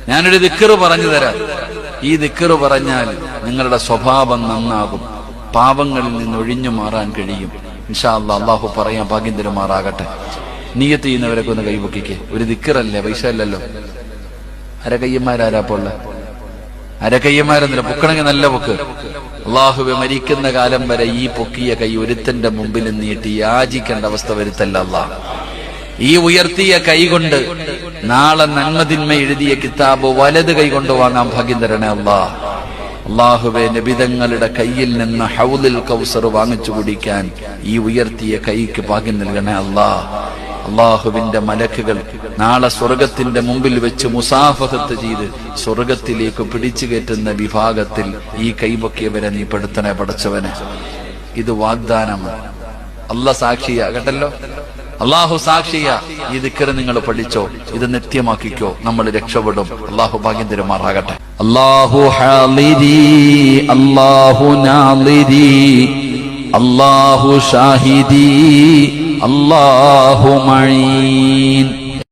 ഞാനൊരു ദിക്റ് പറഞ്ഞു തരാം. ഈ ദിക്റ് പറഞ്ഞാൽ നിങ്ങളുടെ സ്വഭാവം നന്നാകും, പാപങ്ങളിൽ നിന്ന് ഒഴിഞ്ഞു മാറാൻ കഴിയും. ഇൻഷാ അല്ലാഹ് അല്ലാഹു പറയാൻ ഭാഗ്യം തരുമാറാകട്ടെ. നിയ്യത്ത് ചെയ്യുന്നവരൊക്കെ ഒന്ന് കൈപൊക്കിക്കേ. ഒരു ദിക്റല്ലേ, പൈസ അല്ലല്ലോ. അരകയ്യന്മാരാരാപ്പോള്ള അരകയ്യന്മാരെന്നില്ല, പൊക്കണമെങ്കിൽ നല്ല പൊക്ക്. അള്ളാഹുവെ, മരിക്കുന്ന കാലം വരെ ഈ പൊക്കിയ കൈ ഒരുത്തന്റെ മുമ്പിൽ നീട്ടി യാചിക്കേണ്ട അവസ്ഥ വരുത്തല്ല അല്ലാഹ്. ഈ ഉയർത്തിയ കൈ കൊണ്ട് നാളെ നന്മതിന്മ എഴുതിയ കിതാബ് വലത് കൈ കൊണ്ട് വാങ്ങാൻ ഭാഗ്യം തരണേ അല്ലാഹ്. അള്ളാഹുവെ, നബിതങ്ങളുടെ കയ്യിൽ നിന്ന് ഹൗലുൽ കൗസർ വാങ്ങിച്ചു കുടിക്കാൻ ഈ ഉയർത്തിയ കൈക്ക് ഭാഗ്യം നൽകണേ അല്ലാഹ്. അള്ളാഹുവിന്റെ മലക്കുകൾ നാളെ സ്വർഗത്തിന്റെ മുമ്പിൽ വെച്ച് മുസാഫഹത്ത് ചെയ്ത് സ്വർഗത്തിലേക്ക് പിടിച്ചു കയറ്റുന്ന വിഭാഗത്തിൽ ഈ കൈപൊക്കിയവരെ നീ പെടുത്തണേ പടച്ചവനെ. ഇത് വാഗ്ദാനമാണ്. അല്ലാഹ് സാക്ഷിയാ കേട്ടല്ലോ, അള്ളാഹു സാക്ഷിയാ. ഈ ദിക്ർ നിങ്ങൾ പഠിച്ചോ, ഇത് നിത്യമാക്കിക്കോ, നമ്മൾ രക്ഷപ്പെടും. അള്ളാഹു ഭാഗ്യം തരുമാറാകട്ടെ. അല്ലാഹു ഹാളിരി അല്ലാഹു നാളിരി അല്ലാഹു ഷാഹിദി അല്ലാഹു മഈൻ.